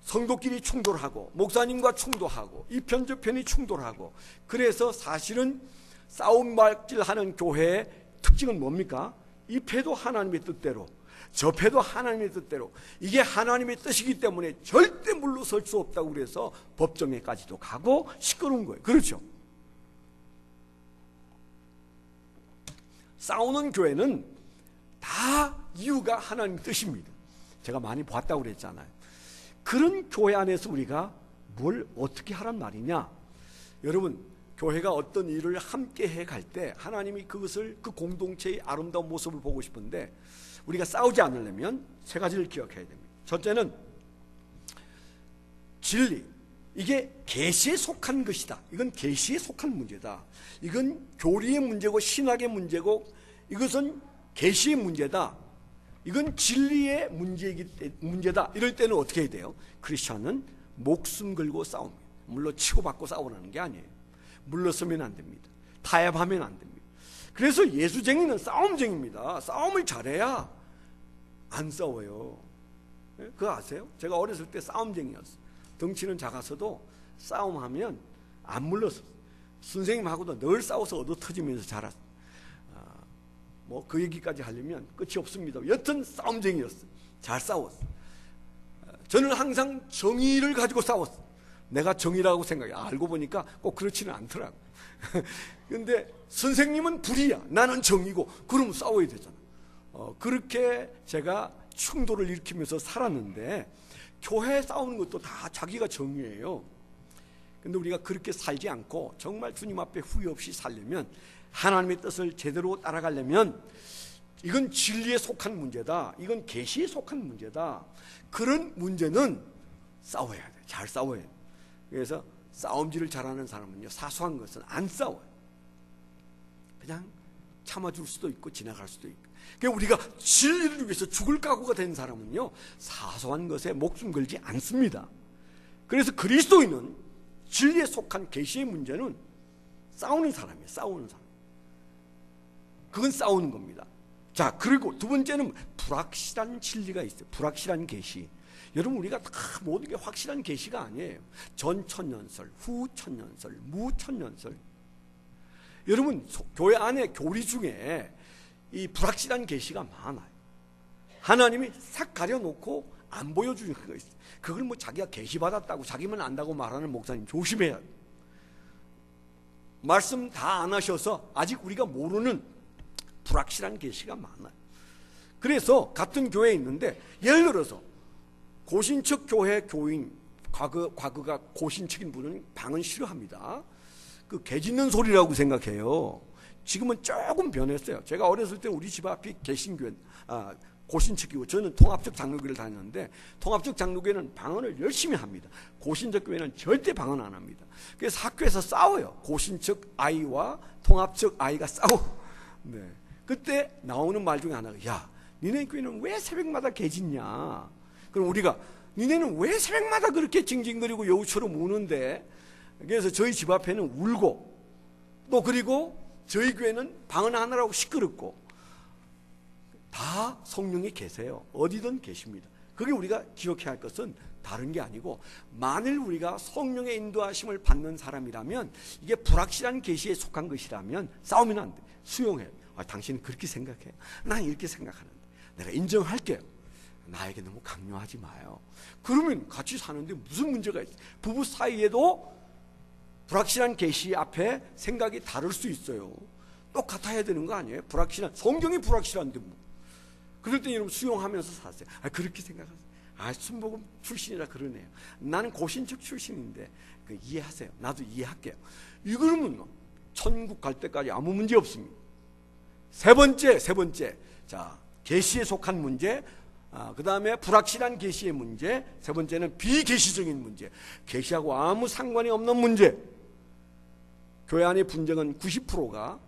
성도끼리 충돌하고 목사님과 충돌하고 이 편 저 편이 충돌하고, 그래서 사실은 싸움발질하는 교회의 특징은 뭡니까? 이 패도 하나님의 뜻대로, 저 패도 하나님의 뜻대로, 이게 하나님의 뜻이기 때문에 절대 물러설 수 없다고 그래서 법정에까지도 가고 시끄러운 거예요. 그렇죠? 싸우는 교회는 다 이유가 하나님 뜻입니다. 제가 많이 봤다고 그랬잖아요. 그런 교회 안에서 우리가 뭘 어떻게 하란 말이냐? 여러분, 교회가 어떤 일을 함께 해갈 때 하나님이 그것을, 그 공동체의 아름다운 모습을 보고 싶은데, 우리가 싸우지 않으려면 세 가지를 기억해야 됩니다. 첫째는 진리, 이게 계시에 속한 것이다. 이건 계시에 속한 문제다. 이건 교리의 문제고 신학의 문제고 이것은 계시의 문제다. 이건 진리의 문제다. 이럴 때는 어떻게 해야 돼요? 크리스천은 목숨 걸고 싸웁니다. 물론 치고받고 싸우라는 게 아니에요. 물러서면 안 됩니다. 타협하면 안 됩니다. 그래서 예수쟁이는 싸움쟁이입니다. 싸움을 잘해야 안 싸워요. 그거 아세요? 제가 어렸을 때 싸움쟁이였어요. 덩치는 작아서도 싸움하면 안 물러서. 선생님하고도 늘 싸워서 얻어터지면서 자랐어요. 뭐 그 얘기까지 하려면 끝이 없습니다. 여튼 싸움쟁이였어요. 잘 싸웠어요. 저는 항상 정의를 가지고 싸웠어요. 내가 정의라고 생각해. 알고 보니까 꼭 그렇지는 않더라고요. 근데 선생님은 불의야, 나는 정의고, 그러면 싸워야 되잖아. 그렇게 제가 충돌을 일으키면서 살았는데, 교회 싸우는 것도 다 자기가 정의예요. 근데 우리가 그렇게 살지 않고 정말 주님 앞에 후회 없이 살려면, 하나님의 뜻을 제대로 따라가려면, 이건 진리에 속한 문제다, 이건 계시에 속한 문제다, 그런 문제는 싸워야 돼. 잘 싸워야 돼. 그래서 싸움질을 잘하는 사람은요, 사소한 것은 안 싸워요. 그냥 참아줄 수도 있고 지나갈 수도 있고. 그러니까 우리가 진리를 위해서 죽을 각오가 된 사람은요, 사소한 것에 목숨 걸지 않습니다. 그래서 그리스도인은 진리에 속한 계시의 문제는 싸우는 사람이에요. 싸우는 사람. 그건 싸우는 겁니다. 자, 그리고 두 번째는 불확실한 진리가 있어요. 불확실한 계시. 여러분, 우리가 다 모든 게 확실한 계시가 아니에요. 전천년설, 후천년설, 무천년설. 여러분, 교회 안에 교리 중에 이 불확실한 계시가 많아요. 하나님이 싹 가려놓고 안 보여주는 그거 있어요. 그걸 뭐 자기가 계시 받았다고 자기만 안다고 말하는 목사님 조심해야 돼요. 말씀 다 안 하셔서 아직 우리가 모르는 불확실한 계시가 많아요. 그래서 같은 교회에 있는데, 예를 들어서 고신척 교회 교인, 과거가 고신척인 분은 방언 싫어합니다. 그 개 짖는 소리라고 생각해요. 지금은 조금 변했어요. 제가 어렸을 때 우리 집 앞이 개신교회, 고신척이고, 저는 통합적 장로교를 다녔는데, 통합적 장로교회는 방언을 열심히 합니다. 고신척 교회는 절대 방언 안 합니다. 그래서 학교에서 싸워요. 고신척 아이와 통합적 아이가 싸워. 네. 그때 나오는 말 중에 하나가, 야, 니네 교회는 왜 새벽마다 개 짖냐? 그럼 우리가, 니네는 왜 새벽마다 그렇게 징징거리고 여우처럼 우는데? 그래서 저희 집 앞에는 울고, 또 그리고 저희 교회는 방언 하느라고 시끄럽고, 다 성령이 계세요. 어디든 계십니다. 그게 우리가 기억해야 할 것은 다른 게 아니고, 만일 우리가 성령의 인도하심을 받는 사람이라면, 이게 불확실한 계시에 속한 것이라면 싸우면 안 돼. 수용해. 당신은 그렇게 생각해. 난 이렇게 생각하는데. 내가 인정할게요. 나에게 너무 강요하지 마요. 그러면 같이 사는데 무슨 문제가 있어요? 부부 사이에도 불확실한 계시 앞에 생각이 다를 수 있어요. 똑같아야 되는 거 아니에요? 불확실한, 성경이 불확실한데 뭐. 그럴 때 여러분 수용하면서 사세요. 그렇게 생각하세요. 순복음 출신이라 그러네요. 나는 고신척 출신인데 이해하세요. 나도 이해할게요. 이거는 천국 갈 때까지 아무 문제 없습니다. 세 번째, 자, 계시에 속한 문제, 그 다음에 불확실한 계시의 문제, 세 번째는 비계시적인 문제, 계시하고 아무 상관이 없는 문제. 교회 안의 분쟁은 90%가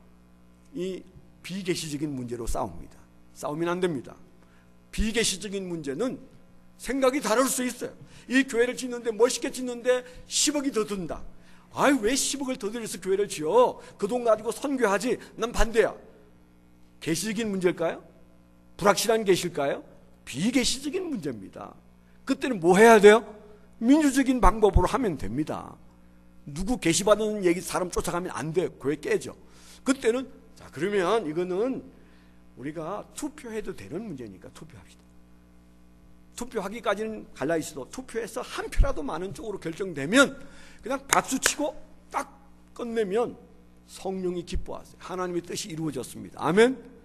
이 비계시적인 문제로 싸웁니다. 싸우면 안 됩니다. 비계시적인 문제는 생각이 다를 수 있어요. 이 교회를 짓는데 멋있게 짓는데 10억이 더 든다. 왜 10억을 더 들여서 교회를 지어? 그 돈 가지고 선교하지. 난 반대야. 계시적인 문제일까요? 불확실한 계시일까요? 비계시적인 문제입니다. 그때는 뭐 해야 돼요? 민주적인 방법으로 하면 됩니다. 누구 계시받는 얘기 사람 쫓아가면 안 돼요. 교회 깨져. 그때는 자, 그러면 이거는 우리가 투표해도 되는 문제니까 투표합시다. 투표하기까지는 갈라 있어도 투표해서 한 표라도 많은 쪽으로 결정되면 그냥 박수치고 딱 끝내면 성령이 기뻐하세요. 하나님의 뜻이 이루어졌습니다. 아멘.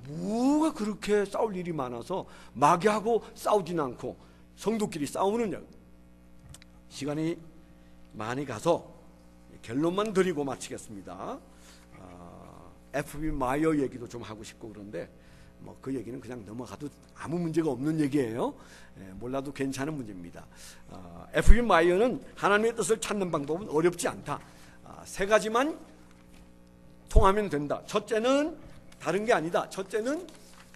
뭐가 그렇게 싸울 일이 많아서 마귀하고 싸우진 않고 성도끼리 싸우느냐. 시간이 많이 가서 결론만 드리고 마치겠습니다. F.B. 마이어 얘기도 좀 하고 싶고 그런데 그 얘기는 그냥 넘어가도 아무 문제가 없는 얘기예요. 몰라도 괜찮은 문제입니다. F.B. 마이어는 하나님의 뜻을 찾는 방법은 어렵지 않다. 세 가지만 통하면 된다. 첫째는 다른 게 아니다. 첫째는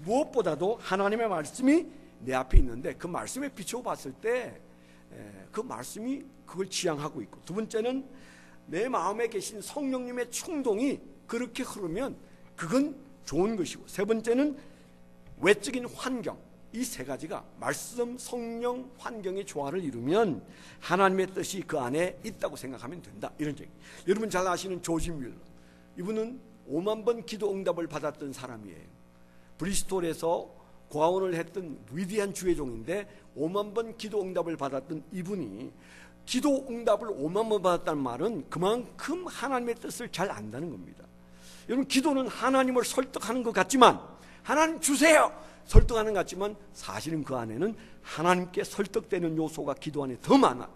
무엇보다도 하나님의 말씀이 내 앞에 있는데 그 말씀에 비추어 봤을 때 그 말씀이 그걸 지향하고 있고, 두 번째는 내 마음에 계신 성령님의 충동이 그렇게 흐르면 그건 좋은 것이고, 세 번째는 외적인 환경, 이 세 가지가 말씀, 성령, 환경의 조화를 이루면 하나님의 뜻이 그 안에 있다고 생각하면 된다. 이런 얘기. 여러분 잘 아시는 조지 뮬러, 이분은 5만 번 기도 응답을 받았던 사람이에요. 브리스톨에서 고아원을 했던 위대한 주의종인데 5만 번 기도 응답을 받았던 이분이 기도 응답을 5만 번 받았다는 말은 그만큼 하나님의 뜻을 잘 안다는 겁니다. 여러분, 기도는 하나님을 설득하는 것 같지만, 하나님 주세요! 설득하는 것 같지만 사실은 그 안에는 하나님께 설득되는 요소가 기도 안에 더 많아.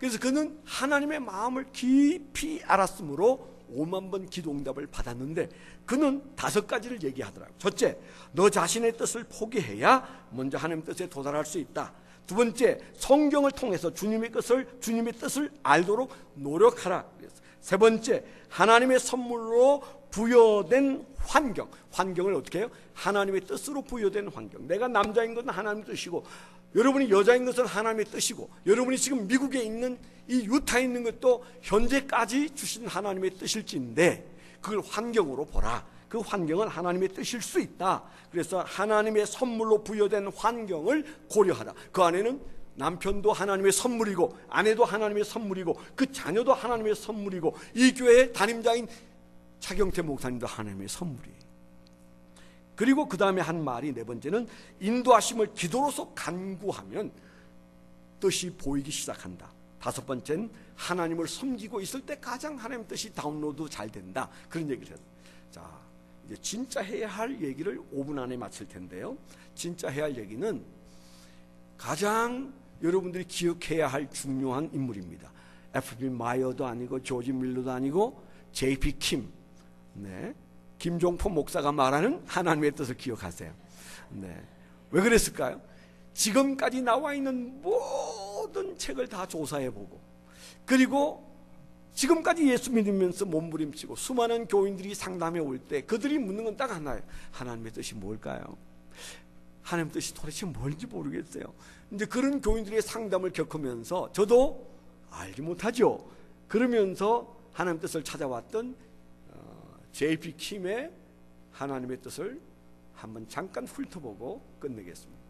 그래서 그는 하나님의 마음을 깊이 알았으므로 5만 번 기도 응답을 받았는데 그는 5가지를 얘기하더라고요. 첫째, 너 자신의 뜻을 포기해야 먼저 하나님의 뜻에 도달할 수 있다. 두 번째, 성경을 통해서 주님의 뜻을 알도록 노력하라. 세 번째, 하나님의 선물로 부여된 환경을 어떻게 해요? 하나님의 뜻으로 부여된 환경. 내가 남자인 것은 하나님의 뜻이고, 여러분이 여자인 것은 하나님의 뜻이고, 여러분이 지금 미국에 있는 이 유타에 있는 것도 현재까지 주신 하나님의 뜻일진데 그걸 환경으로 보라. 그 환경은 하나님의 뜻일 수 있다. 그래서 하나님의 선물로 부여된 환경을 고려하라. 그 안에는 남편도 하나님의 선물이고, 아내도 하나님의 선물이고, 그 자녀도 하나님의 선물이고, 이 교회의 담임자인 차경태 목사님도 하나님의 선물이에요. 그리고 그 다음에 한 말이, 네 번째는 인도하심을 기도로서 간구하면 뜻이 보이기 시작한다. 다섯 번째는 하나님을 섬기고 있을 때 가장 하나님 뜻이 다운로드 잘 된다. 그런 얘기를 했어요. 자, 이제 진짜 해야 할 얘기를 5분 안에 마칠 텐데요. 진짜 해야 할 얘기는 가장 여러분들이 기억해야 할 중요한 인물입니다. F.B. 마이어도 아니고 조지 밀러도 아니고 J.P. 킴, 김종포 목사가 말하는 하나님의 뜻을 기억하세요. 왜 그랬을까요? 지금까지 나와 있는 모든 책을 다 조사해보고, 그리고 지금까지 예수 믿으면서 몸부림치고 수많은 교인들이 상담해 올 때 그들이 묻는 건 딱 하나예요. 하나님의 뜻이 뭘까요? 하나님의 뜻이 도대체 뭔지 모르겠어요. 이제 그런 교인들의 상담을 겪으면서 저도 알지 못하죠. 그러면서 하나님의 뜻을 찾아왔던 J.P. 킴의 하나님의 뜻을 한번 잠깐 훑어보고 끝내겠습니다.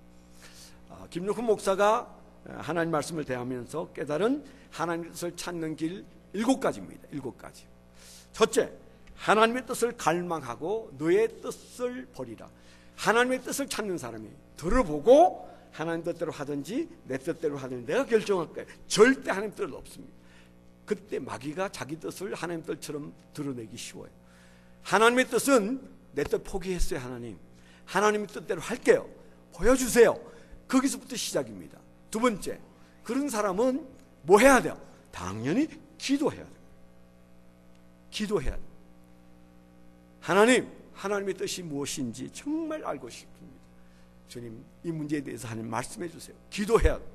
김용훈 목사가 하나님 말씀을 대하면서 깨달은 하나님의 뜻을 찾는 길 7가지입니다. 7가지. 첫째, 하나님의 뜻을 갈망하고 너의 뜻을 버리라. 하나님의 뜻을 찾는 사람이 들어보고 하나님 뜻대로 하든지 내 뜻대로 하든지 내가 결정할 거예요. 절대 하나님 뜻은 없습니다. 그때 마귀가 자기 뜻을 하나님 뜻처럼 드러내기 쉬워요. 하나님의 뜻은 내 뜻 포기했어요. 하나님의 뜻대로 할게요. 보여주세요. 거기서부터 시작입니다. 두 번째, 그런 사람은 뭐 해야 돼요? 당연히 기도해야 돼요. 기도해야 돼요. 하나님의 뜻이 무엇인지 정말 알고 싶습니다. 주님, 이 문제에 대해서 하나님 말씀해 주세요. 기도해야 돼요.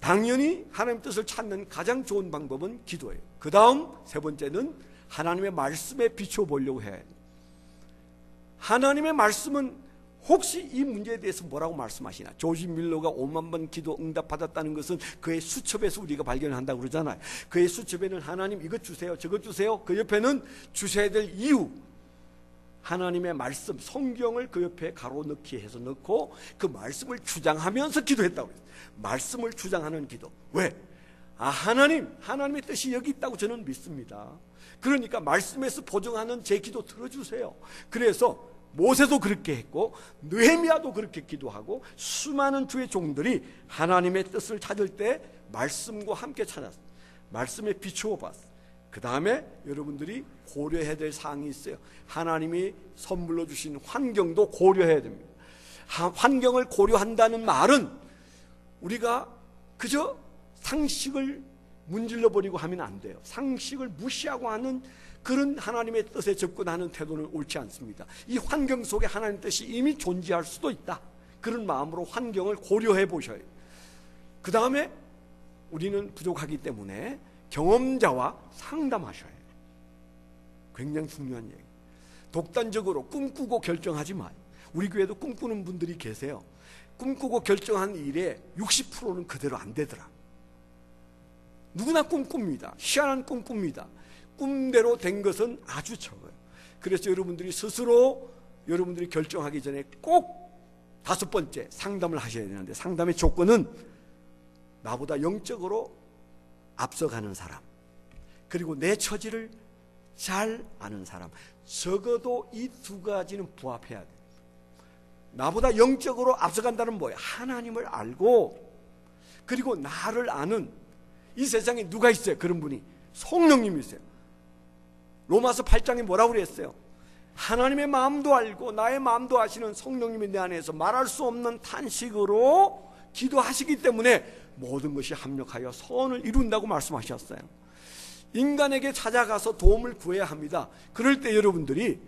당연히 하나님의 뜻을 찾는 가장 좋은 방법은 기도예요. 그 다음 세 번째는 하나님의 말씀에 비춰보려고 해야 해요. 하나님의 말씀은 혹시 이 문제에 대해서 뭐라고 말씀하시나? 조지 밀러가 5만 번 기도 응답받았다는 것은 그의 수첩에서 우리가 발견한다고 그러잖아요. 그의 수첩에는 하나님 이것 주세요, 저것 주세요. 그 옆에는 주셔야 될 이유, 하나님의 말씀, 성경을 그 옆에 가로 넣기 해서 넣고 그 말씀을 주장하면서 기도했다고 했어요. 말씀을 주장하는 기도. 왜? 하나님의 뜻이 여기 있다고 저는 믿습니다. 그러니까 말씀에서 보증하는 제 기도 들어주세요. 그래서 모세도 그렇게 했고 느헤미야도 그렇게 기도하고 수많은 주의 종들이 하나님의 뜻을 찾을 때 말씀과 함께 찾았어요. 말씀에 비추어 봤어요. 그 다음에 여러분들이 고려해야 될 사항이 있어요. 하나님이 선물로 주신 환경도 고려해야 됩니다. 환경을 고려한다는 말은 우리가 그저 상식을 문질러 버리고 하면 안 돼요. 상식을 무시하고 하는 그런 하나님의 뜻에 접근하는 태도는 옳지 않습니다. 이 환경 속에 하나님의 뜻이 이미 존재할 수도 있다. 그런 마음으로 환경을 고려해 보셔요. 그 다음에 우리는 부족하기 때문에 경험자와 상담하셔야 해요. 굉장히 중요한 얘기. 독단적으로 꿈꾸고 결정하지 마요. 우리 교회도 꿈꾸는 분들이 계세요. 꿈꾸고 결정한 일에 60%는 그대로 안 되더라. 누구나 꿈꿉니다. 희한한 꿈꿉니다. 꿈대로 된 것은 아주 적어요. 그래서 여러분들이 스스로 여러분들이 결정하기 전에 꼭 5번째 상담을 하셔야 되는데, 상담의 조건은 나보다 영적으로 앞서가는 사람, 그리고 내 처지를 잘 아는 사람. 적어도 이 두 가지는 부합해야 돼요. 나보다 영적으로 앞서간다는 뭐예요? 하나님을 알고 그리고 나를 아는, 이 세상에 누가 있어요? 그런 분이 성령님이세요. 로마서 8장에 뭐라고 그랬어요? 하나님의 마음도 알고 나의 마음도 아시는 성령님이 내 안에서 말할 수 없는 탄식으로 기도하시기 때문에 모든 것이 합력하여 선을 이룬다고 말씀하셨어요. 인간에게 찾아가서 도움을 구해야 합니다. 그럴 때 여러분들이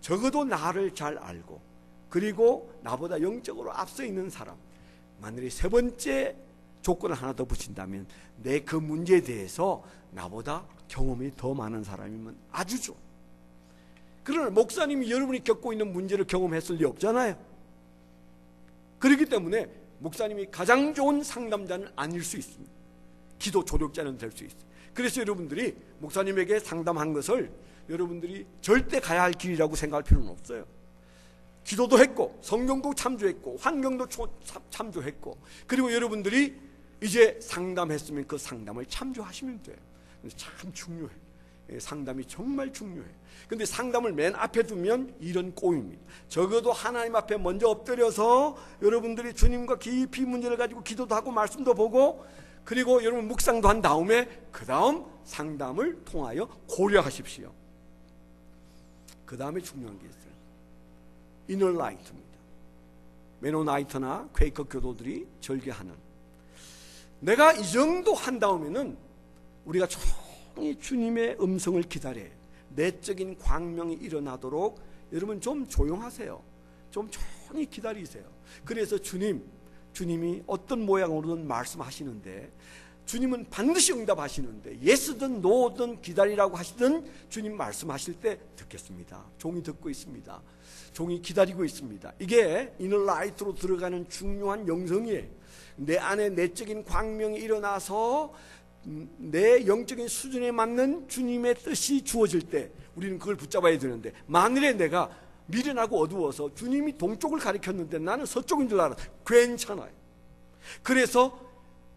적어도 나를 잘 알고 그리고 나보다 영적으로 앞서 있는 사람, 만일에 세 번째 조건을 하나 더 붙인다면 내 그 문제에 대해서 나보다 경험이 더 많은 사람이면 아주 좋아. 그러나 목사님이 여러분이 겪고 있는 문제를 경험했을 리 없잖아요. 그렇기 때문에 목사님이 가장 좋은 상담자는 아닐 수 있습니다. 기도 조력자는 될 수 있어요. 그래서 여러분들이 목사님에게 상담한 것을 여러분들이 절대 가야 할 길이라고 생각할 필요는 없어요. 기도도 했고 성경도 참조했고 환경도 참조했고, 그리고 여러분들이 이제 상담했으면 그 상담을 참조하시면 돼요. 참 중요해. 상담이 정말 중요해. 근데 상담을 맨 앞에 두면 이런 꼴입니다. 적어도 하나님 앞에 먼저 엎드려서 여러분들이 주님과 깊이 문제를 가지고 기도도 하고 말씀도 보고 그리고 여러분 묵상도 한 다음에 그 다음 상담을 통하여 고려하십시오. 그 다음에 중요한 게 있어요. Inner Light입니다. 메노나이트나 퀘이커 교도들이 절개하는, 내가 이 정도 한 다음에는 우리가 조용히 주님의 음성을 기다려요. 내적인 광명이 일어나도록 여러분 좀 조용하세요. 좀 조용히 기다리세요. 그래서 주님이 어떤 모양으로든 말씀하시는데, 주님은 반드시 응답하시는데 예스든 노든 기다리라고 하시든 주님 말씀하실 때 듣겠습니다. 종이 듣고 있습니다. 종이 기다리고 있습니다. 이게 이너라이트로 들어가는 중요한 영성이에요. 내 안에 내적인 광명이 일어나서 내 영적인 수준에 맞는 주님의 뜻이 주어질 때 우리는 그걸 붙잡아야 되는데, 만일에 내가 미련하고 어두워서 주님이 동쪽을 가리켰는데 나는 서쪽인 줄 알아, 괜찮아요. 그래서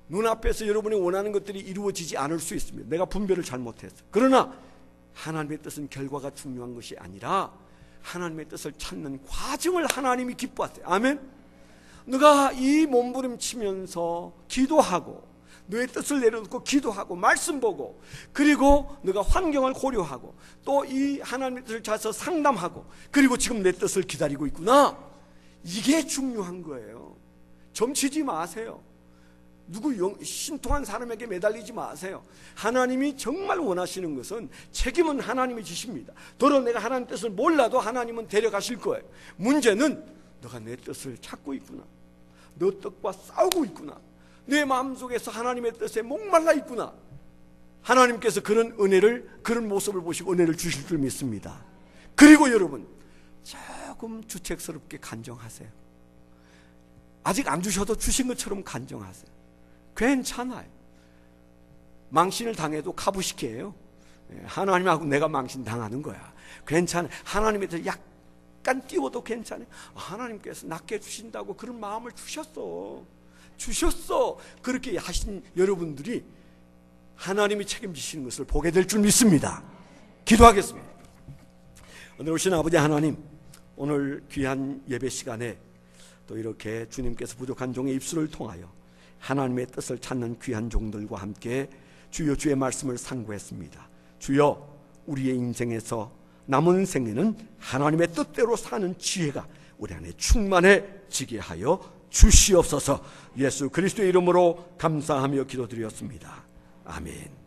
눈앞에서 여러분이 원하는 것들이 이루어지지 않을 수 있습니다. 내가 분별을 잘못해서. 그러나 하나님의 뜻은 결과가 중요한 것이 아니라 하나님의 뜻을 찾는 과정을 하나님이 기뻐하세요. 아멘. 너가 이 몸부림치면서 기도하고 너의 뜻을 내려놓고 기도하고 말씀 보고 그리고 너가 환경을 고려하고 또 이 하나님의 뜻을 찾아서 상담하고 그리고 지금 내 뜻을 기다리고 있구나. 이게 중요한 거예요. 점치지 마세요. 누구 신통한 사람에게 매달리지 마세요. 하나님이 정말 원하시는 것은 책임은 하나님이 지십니다. 더러 내가 하나님 뜻을 몰라도 하나님은 데려가실 거예요. 문제는 너가 내 뜻을 찾고 있구나, 너 뜻과 싸우고 있구나, 내 마음속에서 하나님의 뜻에 목말라 있구나. 하나님께서 그런 은혜를, 그런 모습을 보시고 은혜를 주실 줄 믿습니다. 그리고 여러분, 조금 주책스럽게 간정하세요. 아직 안 주셔도 주신 것처럼 간정하세요. 괜찮아요. 망신을 당해도 카부시키예요. 하나님하고 내가 망신 당하는 거야. 괜찮아요. 하나님에 대해서 약간 띄워도 괜찮아요. 하나님께서 낫게 해주신다고 그런 마음을 주셨어. 그렇게 하신 여러분들이 하나님이 책임지시는 것을 보게 될 줄 믿습니다. 기도하겠습니다. 오늘 오신 아버지 하나님, 오늘 귀한 예배 시간에 또 이렇게 주님께서 부족한 종의 입술을 통하여 하나님의 뜻을 찾는 귀한 종들과 함께 주여 주의 말씀을 상고했습니다. 주여, 우리의 인생에서 남은 생에는 하나님의 뜻대로 사는 지혜가 우리 안에 충만해지게 하여 주시옵소서. 예수 그리스도의 이름으로 감사하며 기도드렸습니다. 아멘.